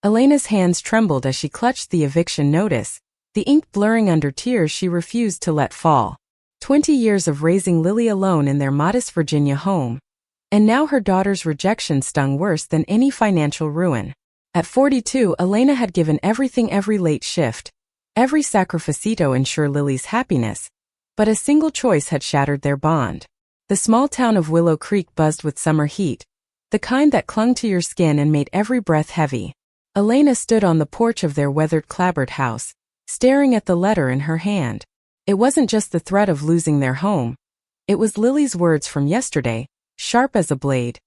Elena's hands trembled as she clutched the eviction notice, the ink blurring under tears she refused to let fall. 20 years of raising Lily alone in their modest Virginia home. And now her daughter's rejection stung worse than any financial ruin. At 42, Elena had given everything, every late shift, every sacrificito ensure Lily's happiness, but a single choice had shattered their bond. The small town of Willow Creek buzzed with summer heat, the kind that clung to your skin and made every breath heavy. Elena stood on the porch of their weathered clapboard house, staring at the letter in her hand. It wasn't just the threat of losing their home. It was Lily's words from yesterday, sharp as a blade.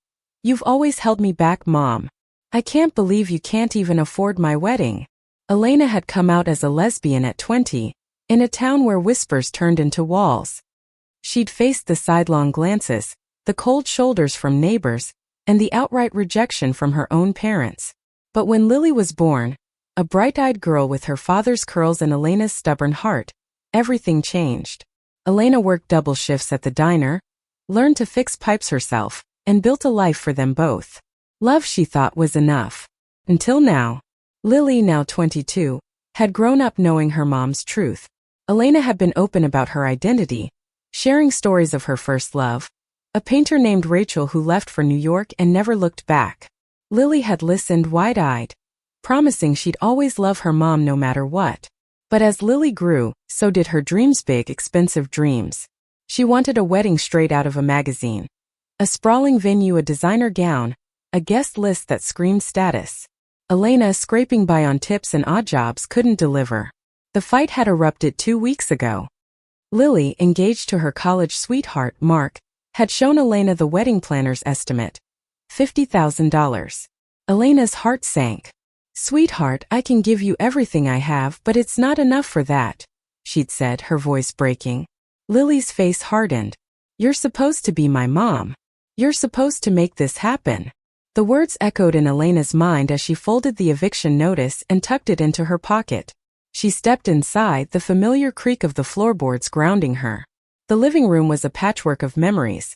"You've always held me back, Mom. I can't believe you can't even afford my wedding." Elena had come out as a lesbian at 20, in a town where whispers turned into walls. She'd faced the sidelong glances, the cold shoulders from neighbors, and the outright rejection from her own parents. But when Lily was born, a bright-eyed girl with her father's curls and Elena's stubborn heart, everything changed. Elena worked double shifts at the diner, learned to fix pipes herself, and built a life for them both. Love, she thought, was enough. Until now. Lily, now 22, had grown up knowing her mom's truth. Elena had been open about her identity, sharing stories of her first love, a painter named Rachel who left for New York and never looked back. Lily had listened wide-eyed, promising she'd always love her mom no matter what. But as Lily grew, so did her dreams, big, expensive dreams. She wanted a wedding straight out of a magazine. A sprawling venue, a designer gown, a guest list that screamed status. Elena, scraping by on tips and odd jobs, couldn't deliver. The fight had erupted 2 weeks ago. Lily, engaged to her college sweetheart, Mark, had shown Elena the wedding planner's estimate. $50,000. Elena's heart sank. "Sweetheart, I can give you everything I have, but it's not enough for that," she'd said, her voice breaking. Lily's face hardened. "You're supposed to be my mom. You're supposed to make this happen." The words echoed in Elena's mind as she folded the eviction notice and tucked it into her pocket. She stepped inside, the familiar creak of the floorboards grounding her. The living room was a patchwork of memories.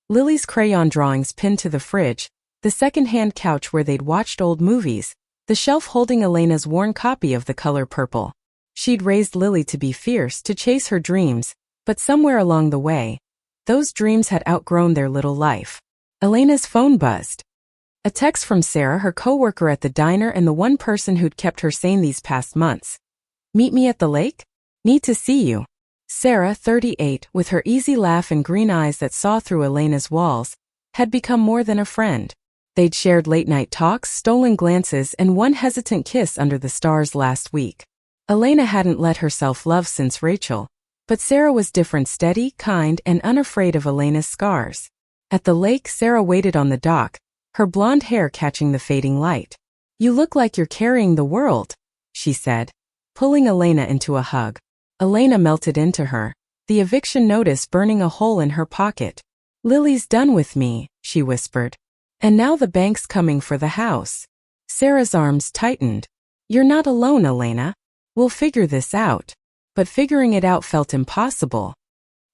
Lily's crayon drawings pinned to the fridge, the second-hand couch where they'd watched old movies, the shelf holding Elena's worn copy of The Color Purple. She'd raised Lily to be fierce, to chase her dreams, but somewhere along the way, those dreams had outgrown their little life. Elena's phone buzzed. A text from Sarah, her coworker at the diner and the one person who'd kept her sane these past months. "Meet me at the lake? Need to see you." Sarah, 38, with her easy laugh and green eyes that saw through Elena's walls, had become more than a friend. They'd shared late-night talks, stolen glances, and one hesitant kiss under the stars last week. Elena hadn't let herself love since Rachel, but Sarah was different, steady, kind, and unafraid of Elena's scars. At the lake, Sarah waited on the dock, her blonde hair catching the fading light. "You look like you're carrying the world," she said, pulling Elena into a hug. Elena melted into her, the eviction notice burning a hole in her pocket. "Lily's done with me," she whispered. "And now the bank's coming for the house." Sarah's arms tightened. "You're not alone, Elena. We'll figure this out." But figuring it out felt impossible.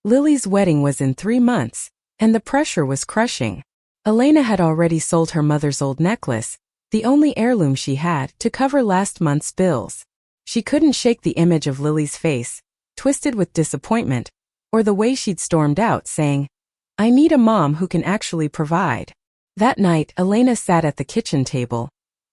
Lily's wedding was in 3 months, and the pressure was crushing. Elena had already sold her mother's old necklace, the only heirloom she had, to cover last month's bills. She couldn't shake the image of Lily's face, twisted with disappointment, or the way she'd stormed out saying, "I need a mom who can actually provide." That night, Elena sat at the kitchen table,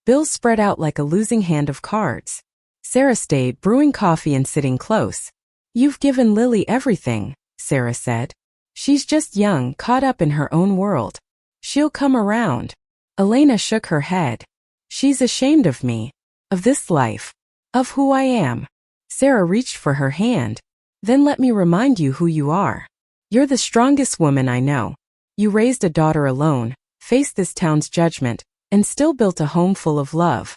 bills spread out like a losing hand of cards. Sarah stayed, brewing coffee and sitting close. "You've given Lily everything," Sarah said. "She's just young, caught up in her own world. She'll come around." Elena shook her head. "She's ashamed of me, of this life, of who I am." Sarah reached for her hand. "Then let me remind you who you are. You're the strongest woman I know. You raised a daughter alone, faced this town's judgment, and still built a home full of love.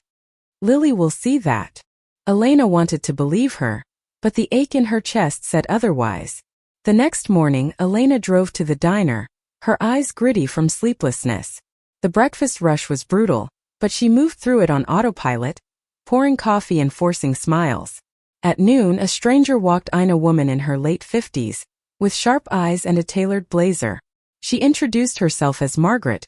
Lily will see that." Elena wanted to believe her, but the ache in her chest said otherwise. The next morning, Elena drove to the diner, her eyes gritty from sleeplessness. The breakfast rush was brutal, but she moved through it on autopilot, pouring coffee and forcing smiles. At noon, a stranger walked in, a woman in her late 50s, with sharp eyes and a tailored blazer. She introduced herself as Margaret,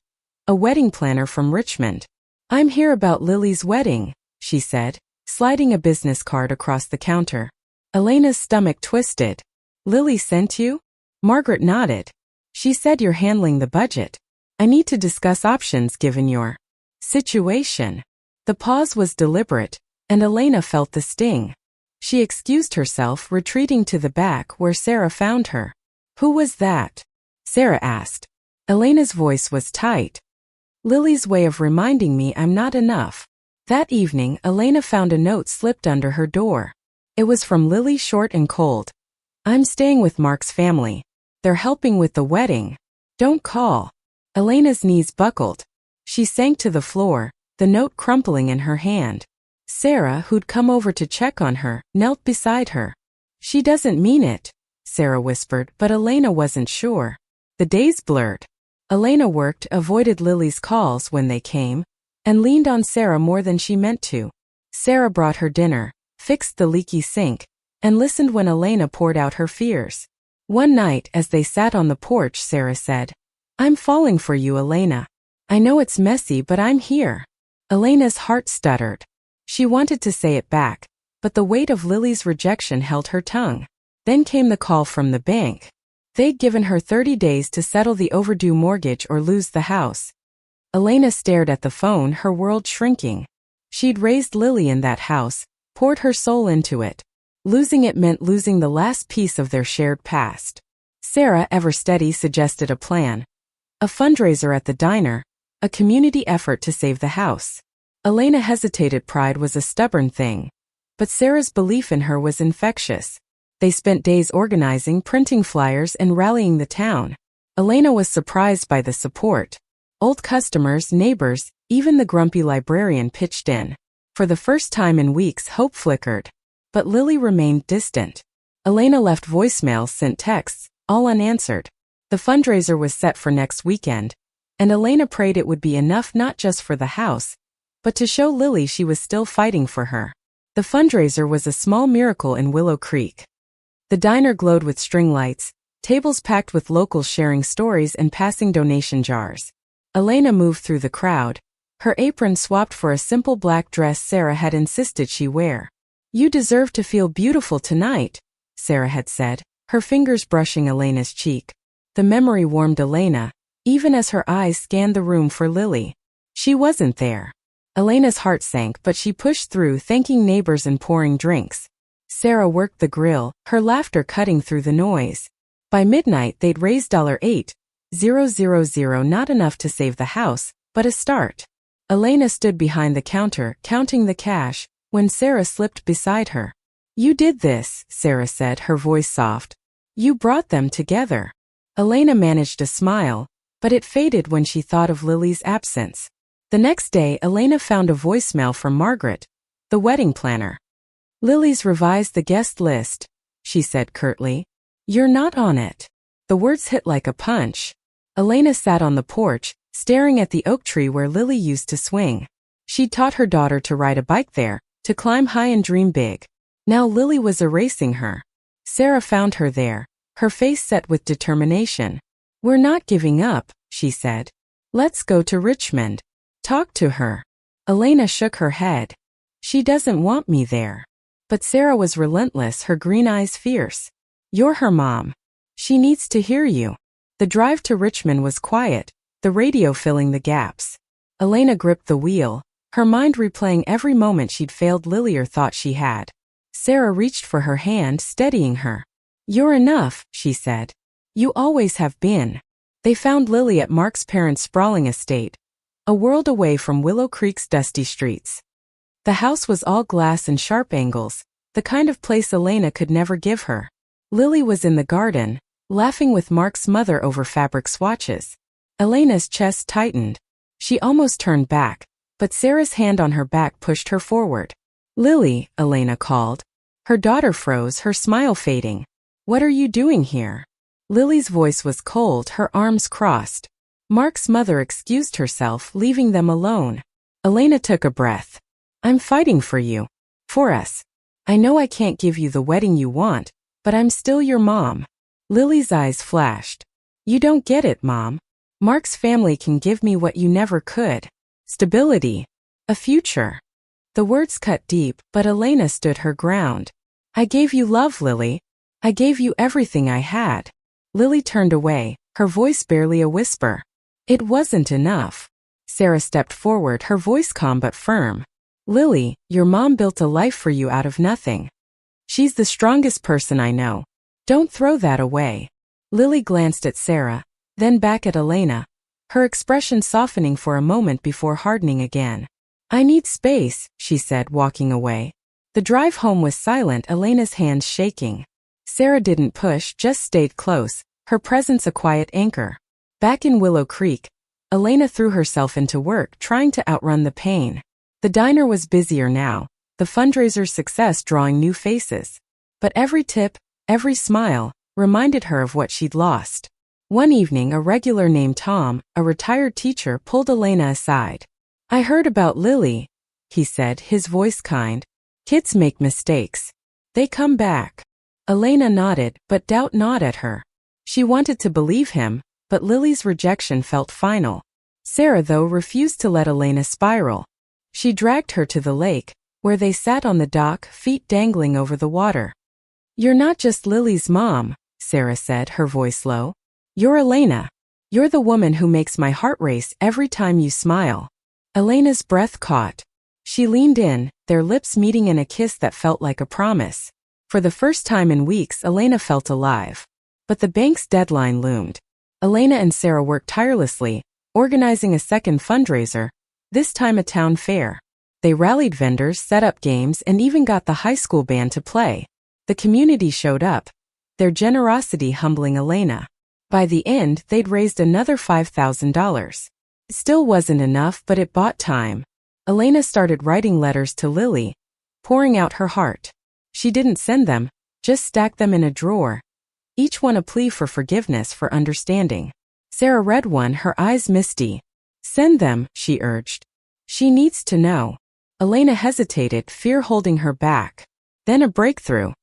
a wedding planner from Richmond. I'm here about Lily's wedding, she said, sliding a business card across the counter. Elena's stomach twisted. Lily sent you? Margaret nodded. She said you're handling the budget. I need to discuss options given your situation. The pause was deliberate, and Elena felt the sting. She excused herself, retreating to the back where Sarah found her. Who was that? Sarah asked. Elena's voice was tight. Lily's way of reminding me I'm not enough. That evening, Elena found a note slipped under her door. It was from Lily, short and cold. I'm staying with Mark's family. They're helping with the wedding. Don't call. Elena's knees buckled. She sank to the floor, the note crumpling in her hand. Sarah, who'd come over to check on her, knelt beside her. She doesn't mean it, Sarah whispered, but Elena wasn't sure. The days blurred. Elena worked, avoided Lily's calls when they came, and leaned on Sarah more than she meant to. Sarah brought her dinner, fixed the leaky sink, and listened when Elena poured out her fears. One night, as they sat on the porch, Sarah said, I'm falling for you, Elena. I know it's messy, but I'm here. Elena's heart stuttered. She wanted to say it back, but the weight of Lily's rejection held her tongue. Then came the call from the bank. They'd given her 30 days to settle the overdue mortgage or lose the house. Elena stared at the phone, her world shrinking. She'd raised Lily in that house, poured her soul into it. Losing it meant losing the last piece of their shared past. Sarah, ever steady, suggested a plan. A fundraiser at the diner, a community effort to save the house. Elena hesitated. Pride was a stubborn thing. But Sarah's belief in her was infectious. They spent days organizing, printing flyers, and rallying the town. Elena was surprised by the support. Old customers, neighbors, even the grumpy librarian pitched in. For the first time in weeks, hope flickered. But Lily remained distant. Elena left voicemails, sent texts, all unanswered. The fundraiser was set for next weekend, and Elena prayed it would be enough not just for the house, but to show Lily she was still fighting for her. The fundraiser was a small miracle in Willow Creek. The diner glowed with string lights, tables packed with locals sharing stories and passing donation jars. Elena moved through the crowd, her apron swapped for a simple black dress Sarah had insisted she wear. You deserve to feel beautiful tonight, Sarah had said, her fingers brushing Elena's cheek. The memory warmed Elena, even as her eyes scanned the room for Lily. She wasn't there. Elena's heart sank, but she pushed through, thanking neighbors and pouring drinks. Sarah worked the grill, her laughter cutting through the noise. By midnight they'd raised $8,000, not enough to save the house, but a start. Elena stood behind the counter, counting the cash, when Sarah slipped beside her. You did this, Sarah said, her voice soft. You brought them together. Elena managed a smile, but it faded when she thought of Lily's absence. The next day, Elena found a voicemail from Margaret, the wedding planner. Lily's revised the guest list, she said curtly. You're not on it. The words hit like a punch. Elena sat on the porch, staring at the oak tree where Lily used to swing. She'd taught her daughter to ride a bike there, to climb high and dream big. Now Lily was erasing her. Sarah found her there, her face set with determination. We're not giving up, she said. Let's go to Richmond. Talk to her. Elena shook her head. She doesn't want me there. But Sarah was relentless, her green eyes fierce. You're her mom. She needs to hear you. The drive to Richmond was quiet, the radio filling the gaps. Elena gripped the wheel, her mind replaying every moment she'd failed Lily or thought she had. Sarah reached for her hand, steadying her. You're enough, she said. You always have been. They found Lily at Mark's parents' sprawling estate, a world away from Willow Creek's dusty streets. The house was all glass and sharp angles, the kind of place Elena could never give her. Lily was in the garden, laughing with Mark's mother over fabric swatches. Elena's chest tightened. She almost turned back, but Sarah's hand on her back pushed her forward. Lily, Elena called. Her daughter froze, her smile fading. What are you doing here? Lily's voice was cold, her arms crossed. Mark's mother excused herself, leaving them alone. Elena took a breath. I'm fighting for you. For us. I know I can't give you the wedding you want, but I'm still your mom. Lily's eyes flashed. You don't get it, Mom. Mark's family can give me what you never could. Stability. A future. The words cut deep, but Elena stood her ground. I gave you love, Lily. I gave you everything I had. Lily turned away, her voice barely a whisper. It wasn't enough. Sarah stepped forward, her voice calm but firm. Lily, your mom built a life for you out of nothing. She's the strongest person I know. Don't throw that away. Lily glanced at Sarah, then back at Elena, her expression softening for a moment before hardening again. I need space, she said, walking away. The drive home was silent, Elena's hands shaking. Sarah didn't push, just stayed close, her presence a quiet anchor. Back in Willow Creek, Elena threw herself into work, trying to outrun the pain. The diner was busier now, the fundraiser's success drawing new faces. But every tip, every smile, reminded her of what she'd lost. One evening, a regular named Tom, a retired teacher, pulled Elena aside. I heard about Lily, he said, his voice kind. Kids make mistakes. They come back. Elena nodded, but doubt gnawed at her. She wanted to believe him, but Lily's rejection felt final. Sarah, though, refused to let Elena spiral. She dragged her to the lake, where they sat on the dock, feet dangling over the water. You're not just Lily's mom, Sarah said, her voice low. You're Elena. You're the woman who makes my heart race every time you smile. Elena's breath caught. She leaned in, their lips meeting in a kiss that felt like a promise. For the first time in weeks, Elena felt alive. But the bank's deadline loomed. Elena and Sarah worked tirelessly, organizing a second fundraiser, this time a town fair. They rallied vendors, set up games, and even got the high school band to play. The community showed up, their generosity humbling Elena. By the end, they'd raised another $5,000. It still wasn't enough, but it bought time. Elena started writing letters to Lily, pouring out her heart. She didn't send them, just stacked them in a drawer, each one a plea for forgiveness, for understanding. Sarah read one, her eyes misty. Send them, she urged. She needs to know. Elena hesitated, fear holding her back. Then a breakthrough.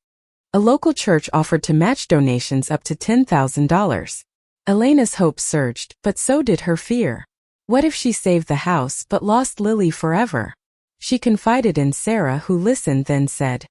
A local church offered to match donations up to $10,000. Elena's hope surged, but so did her fear. What if she saved the house but lost Lily forever? She confided in Sarah, who listened, then said,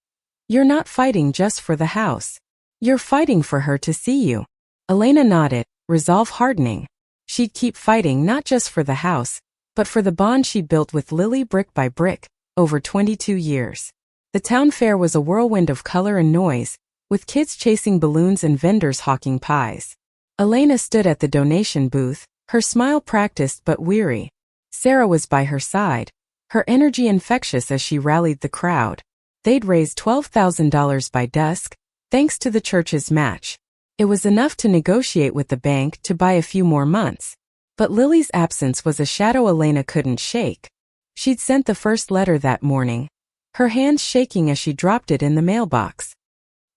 You're not fighting just for the house. You're fighting for her to see you. Elena nodded, resolve hardening. She'd keep fighting not just for the house, but for the bond she'd built with Lily brick by brick, over 22 years. The town fair was a whirlwind of color and noise, with kids chasing balloons and vendors hawking pies. Elena stood at the donation booth, her smile practiced but weary. Sarah was by her side, her energy infectious as she rallied the crowd. They'd raised $12,000 by dusk, thanks to the church's match. It was enough to negotiate with the bank to buy a few more months. But Lily's absence was a shadow Elena couldn't shake. She'd sent the first letter that morning, her hands shaking as she dropped it in the mailbox.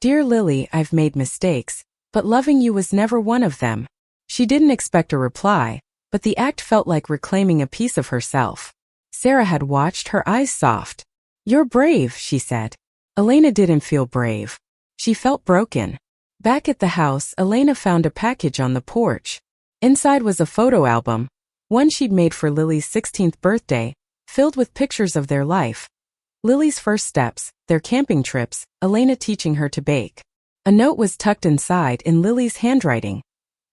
Dear Lily, I've made mistakes, but loving you was never one of them. She didn't expect a reply, but the act felt like reclaiming a piece of herself. Sarah had watched, her eyes soft. You're brave, she said. Elena didn't feel brave. She felt broken. Back at the house, Elena found a package on the porch. Inside was a photo album, one she'd made for Lily's 16th birthday, filled with pictures of their life. Lily's first steps, their camping trips, Elena teaching her to bake. A note was tucked inside in Lily's handwriting.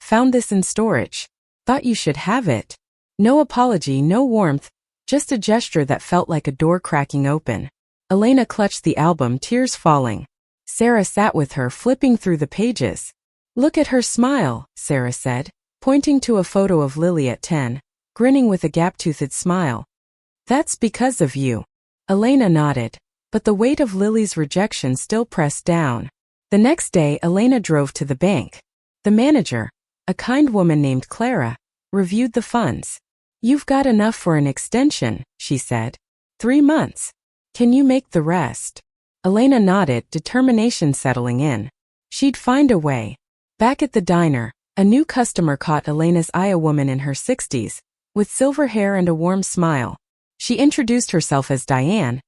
Found this in storage. Thought you should have it. No apology, no warmth, just a gesture that felt like a door cracking open. Elena clutched the album, tears falling. Sarah sat with her, flipping through the pages. Look at her smile, Sarah said, pointing to a photo of Lily at 10, grinning with a gap-toothed smile. That's because of you. Elena nodded, but the weight of Lily's rejection still pressed down. The next day, Elena drove to the bank. The manager, a kind woman named Clara, reviewed the funds. You've got enough for an extension, she said. 3 months. Can you make the rest? Elena nodded, determination settling in. She'd find a way. Back at the diner, a new customer caught Elena's eye, a woman in her 60s, with silver hair and a warm smile. She introduced herself as Diane,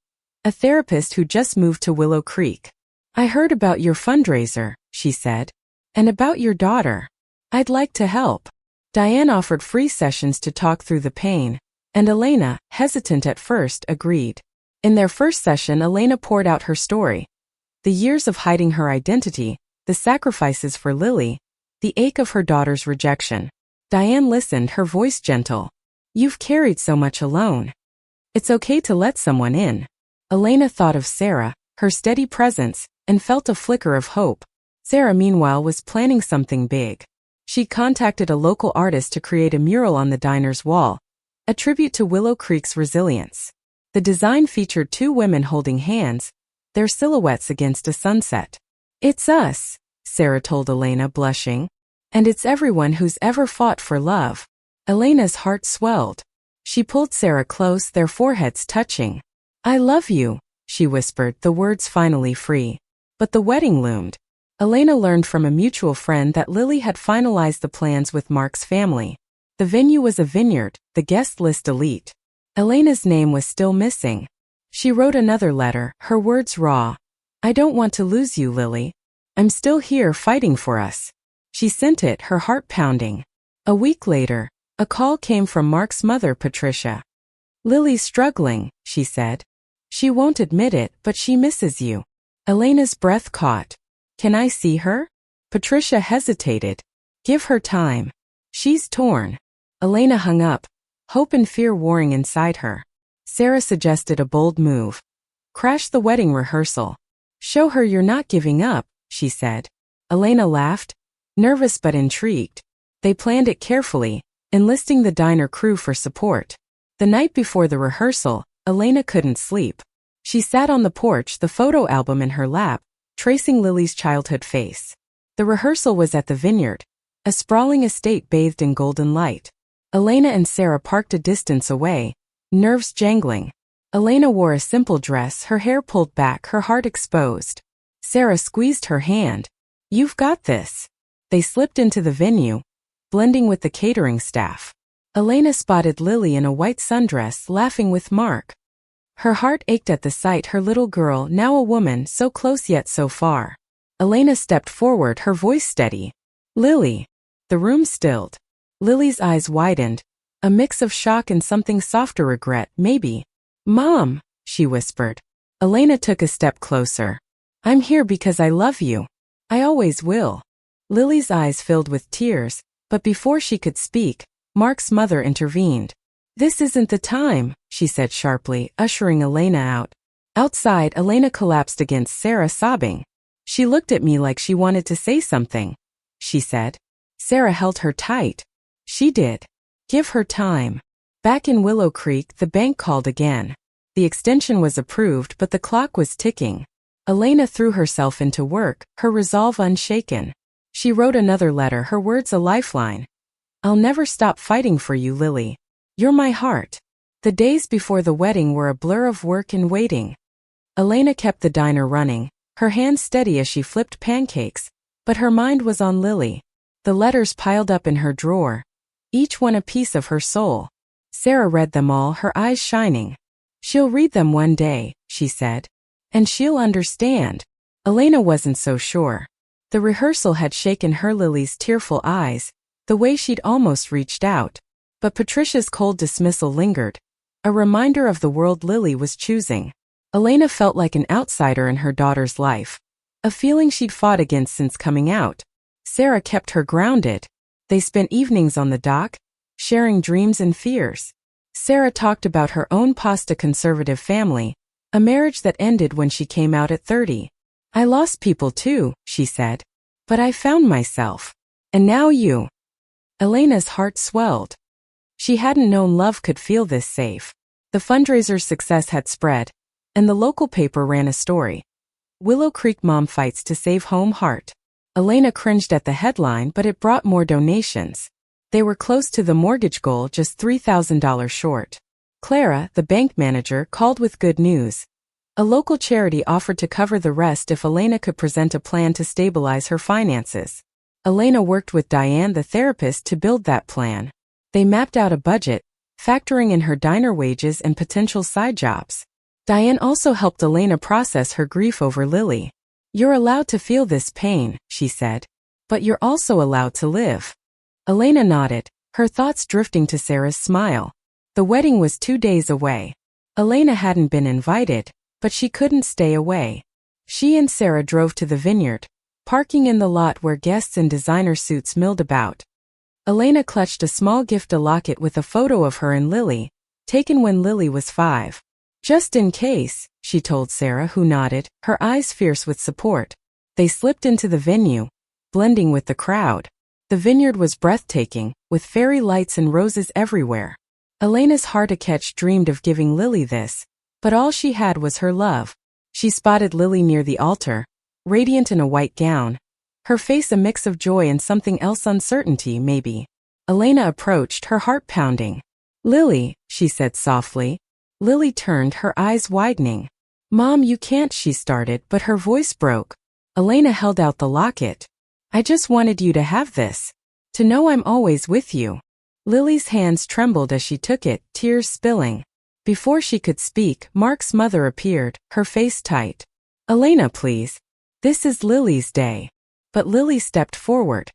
a therapist who just moved to Willow Creek. I heard about your fundraiser, she said, and about your daughter. I'd like to help. Diane offered free sessions to talk through the pain, And Elena, hesitant at first, agreed. In their first session, Elena poured out her story. The years of hiding her identity, the sacrifices for Lily, the ache of her daughter's rejection. Diane listened, her voice gentle. You've carried so much alone. It's okay to let someone in. Elena thought of Sarah, her steady presence, and felt a flicker of hope. Sarah, meanwhile, was planning something big. She contacted a local artist to create a mural on the diner's wall, a tribute to Willow Creek's resilience. The design featured two women holding hands, their silhouettes against a sunset. It's us, Sarah told Elena, blushing. And it's everyone who's ever fought for love. Elena's heart swelled. She pulled Sarah close, their foreheads touching. I love you, she whispered, the words finally free. But the wedding loomed. Elena learned from a mutual friend that Lily had finalized the plans with Mark's family. The venue was a vineyard, the guest list elite. Elena's name was still missing. She wrote another letter, her words raw. I don't want to lose you, Lily. I'm still here fighting for us. She sent it, her heart pounding. A week later, a call came from Mark's mother, Patricia. Lily's struggling, she said. She won't admit it, but she misses you. Elena's breath caught. Can I see her? Patricia hesitated. Give her time. She's torn. Elena hung up, hope and fear warring inside her. Sarah suggested a bold move. Crash the wedding rehearsal. Show her you're not giving up, she said. Elena laughed, nervous but intrigued. They planned it carefully, enlisting the diner crew for support. The night before the rehearsal, Elena couldn't sleep. She sat on the porch, the photo album in her lap, tracing Lily's childhood face. The rehearsal was at the vineyard, a sprawling estate bathed in golden light. Elena and Sarah parked a distance away, nerves jangling. Elena wore a simple dress, her hair pulled back, her heart exposed. Sarah squeezed her hand. You've got this. They slipped into the venue, blending with the catering staff. Elena spotted Lily in a white sundress, laughing with Mark. Her heart ached at the sight, her little girl, now a woman, so close yet so far. Elena stepped forward, her voice steady. Lily. The room stilled. Lily's eyes widened, a mix of shock and something softer, regret, maybe. Mom, she whispered. Elena took a step closer. I'm here because I love you. I always will. Lily's eyes filled with tears, but before she could speak, Mark's mother intervened. This isn't the time, she said sharply, ushering Elena out. Outside, Elena collapsed against Sarah, sobbing. She looked at me like she wanted to say something, she said. Sarah held her tight. She did. Give her time. Back in Willow Creek, the bank called again. The extension was approved, but the clock was ticking. Elena threw herself into work, her resolve unshaken. She wrote another letter, her words a lifeline. I'll never stop fighting for you, Lily. You're my heart. The days before the wedding were a blur of work and waiting. Elena kept the diner running, her hands steady as she flipped pancakes, but her mind was on Lily. The letters piled up in her drawer, each one a piece of her soul. Sarah read them all, her eyes shining. She'll read them one day, she said. And she'll understand. Elena wasn't so sure. The rehearsal had shaken her, Lily's tearful eyes, the way she'd almost reached out. But Patricia's cold dismissal lingered, a reminder of the world Lily was choosing. Elena felt like an outsider in her daughter's life, a feeling she'd fought against since coming out. Sarah kept her grounded. They spent evenings on the dock, sharing dreams and fears. Sarah talked about her own pasta-conservative family, a marriage that ended when she came out at 30. I lost people too, she said. But I found myself. And now you. Elena's heart swelled. She hadn't known love could feel this safe. The fundraiser's success had spread, and the local paper ran a story. Willow Creek mom fights to save home heart. Elena cringed at the headline, but it brought more donations. They were close to the mortgage goal, just $3,000 short. Clara, the bank manager, called with good news. A local charity offered to cover the rest if Elena could present a plan to stabilize her finances. Elena worked with Diane, the therapist, to build that plan. They mapped out a budget, factoring in her diner wages and potential side jobs. Diane also helped Elena process her grief over Lily. You're allowed to feel this pain, she said. But you're also allowed to live. Elena nodded, her thoughts drifting to Sarah's smile. The wedding was 2 days away. Elena hadn't been invited, but she couldn't stay away. She and Sarah drove to the vineyard, parking in the lot where guests in designer suits milled about. Elena clutched a small gift, a locket with a photo of her and Lily, taken when Lily was 5. Just in case, she told Sarah, who nodded, her eyes fierce with support. They slipped into the venue, blending with the crowd. The vineyard was breathtaking, with fairy lights and roses everywhere. Elena's heart-a-catch dreamed of giving Lily this, but all she had was her love. She spotted Lily near the altar, radiant in a white gown, her face a mix of joy and something else, uncertainty maybe. Elena approached, her heart pounding. "Lily," she said softly. Lily turned, her eyes widening. "Mom, you can't," she started, but her voice broke. Elena held out the locket. "I just wanted you to have this. To know I'm always with you." Lily's hands trembled as she took it, tears spilling. Before she could speak, Mark's mother appeared, her face tight. "Elena, please. This is Lily's day." But Lily stepped forward.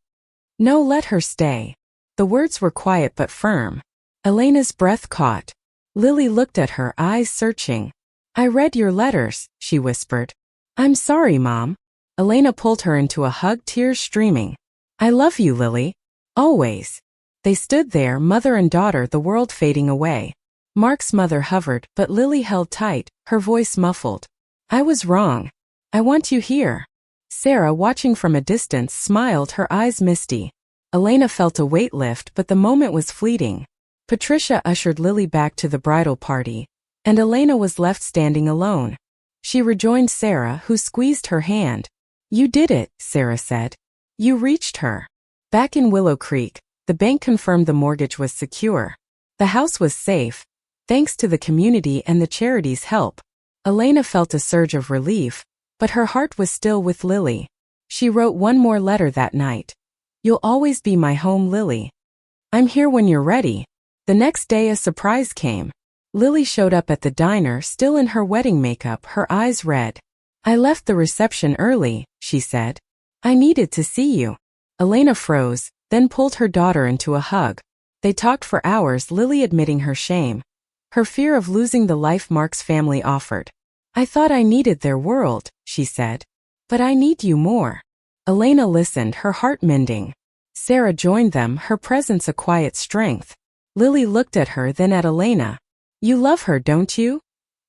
"No, let her stay." The words were quiet but firm. Elena's breath caught. Lily looked at her, eyes searching. "I read your letters," she whispered. "I'm sorry, Mom." Elena pulled her into a hug, tears streaming. "I love you, Lily. Always." They stood there, mother and daughter, the world fading away. Mark's mother hovered, but Lily held tight, her voice muffled. "I was wrong. I want you here." Sarah, watching from a distance, smiled, her eyes misty. Elena felt a weight lift, but the moment was fleeting. Patricia ushered Lily back to the bridal party, and Elena was left standing alone. She rejoined Sarah, who squeezed her hand. "You did it," Sarah said. "You reached her." Back in Willow Creek, the bank confirmed the mortgage was secure. The house was safe, thanks to the community and the charity's help. Elena felt a surge of relief, but her heart was still with Lily. She wrote one more letter that night. "You'll always be my home, Lily. I'm here when you're ready." The next day a surprise came. Lily showed up at the diner, still in her wedding makeup, her eyes red. "I left the reception early," she said. "I needed to see you." Elena froze, then pulled her daughter into a hug. They talked for hours, Lily admitting her shame, her fear of losing the life Mark's family offered. "I thought I needed their world," she said. "But I need you more." Elena listened, her heart mending. Sarah joined them, her presence a quiet strength. Lily looked at her, then at Elena. "You love her, don't you?"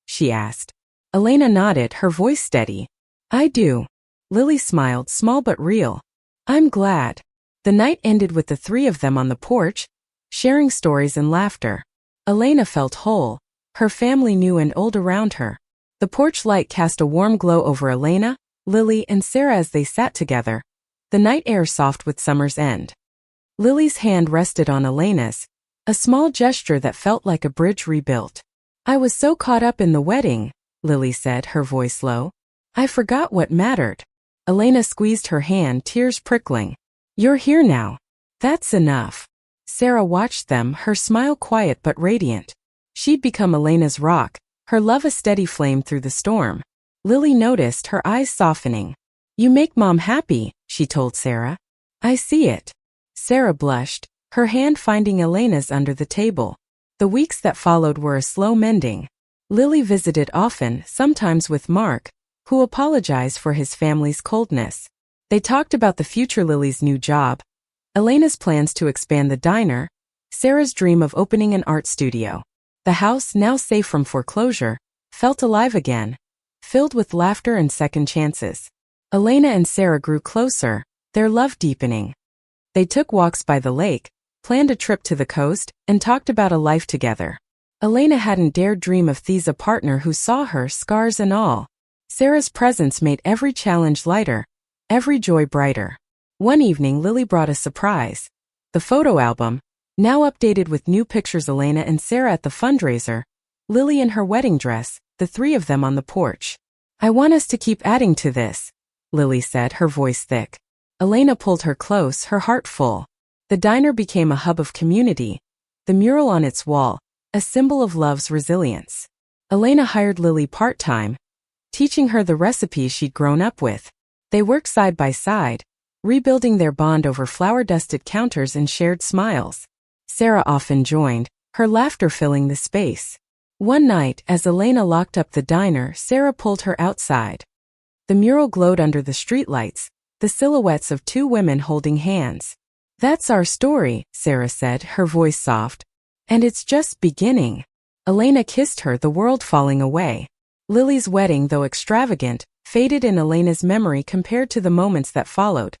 she asked. Elena nodded, her voice steady. "I do." Lily smiled, small but real. "I'm glad." The night ended with the three of them on the porch, sharing stories and laughter. Elena felt whole, her family new and old around her. The porch light cast a warm glow over Elena, Lily, and Sarah as they sat together, the night air soft with summer's end. Lily's hand rested on Elena's, a small gesture that felt like a bridge rebuilt. "I was so caught up in the wedding," Lily said, her voice low. "I forgot what mattered." Elena squeezed her hand, tears prickling. "You're here now. That's enough." Sarah watched them, her smile quiet but radiant. She'd become Elena's rock, her love a steady flame through the storm. Lily noticed, her eyes softening. "You make Mom happy," she told Sarah. "I see it." Sarah blushed, her hand finding Elena's under the table. The weeks that followed were a slow mending. Lily visited often, sometimes with Mark, who apologized for his family's coldness. They talked about the future, Lily's new job, Elena's plans to expand the diner, Sarah's dream of opening an art studio. The house, now safe from foreclosure, felt alive again, filled with laughter and second chances. Elena and Sarah grew closer, their love deepening. They took walks by the lake, planned a trip to the coast, and talked about a life together. Elena hadn't dared dream of Thea's a partner who saw her, scars and all. Sarah's presence made every challenge lighter, every joy brighter. One evening Lily brought a surprise. The photo album, now updated with new pictures, Elena and Sarah at the fundraiser, Lily in her wedding dress, the three of them on the porch. "I want us to keep adding to this," Lily said, her voice thick. Elena pulled her close, her heart full. The diner became a hub of community, the mural on its wall, a symbol of love's resilience. Elena hired Lily part-time, teaching her the recipes she'd grown up with. They worked side by side, rebuilding their bond over flour-dusted counters and shared smiles. Sarah often joined, her laughter filling the space. One night, as Elena locked up the diner, Sarah pulled her outside. The mural glowed under the streetlights, the silhouettes of two women holding hands. "That's our story," Sarah said, her voice soft. "And it's just beginning." Elena kissed her, the world falling away. Lily's wedding, though extravagant, faded in Elena's memory compared to the moments that followed.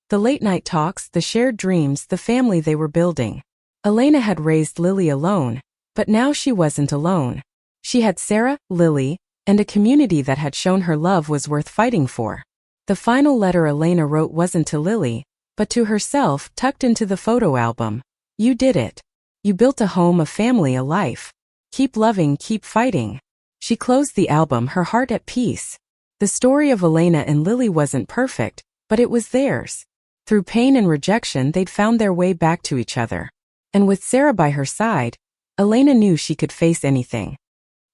The late-night talks, the shared dreams, the family they were building. Elena had raised Lily alone, but now she wasn't alone. She had Sarah, Lily, and a community that had shown her love was worth fighting for. The final letter Elena wrote wasn't to Lily, but to herself, tucked into the photo album. "You did it. You built a home, a family, a life. Keep loving, keep fighting." She closed the album, her heart at peace. The story of Elena and Lily wasn't perfect, but it was theirs. Through pain and rejection, they'd found their way back to each other. And with Sarah by her side, Elena knew she could face anything.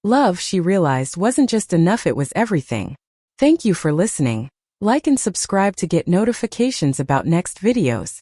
Love, she realized, wasn't just enough, it was everything. Thank you for listening. Like and subscribe to get notifications about next videos.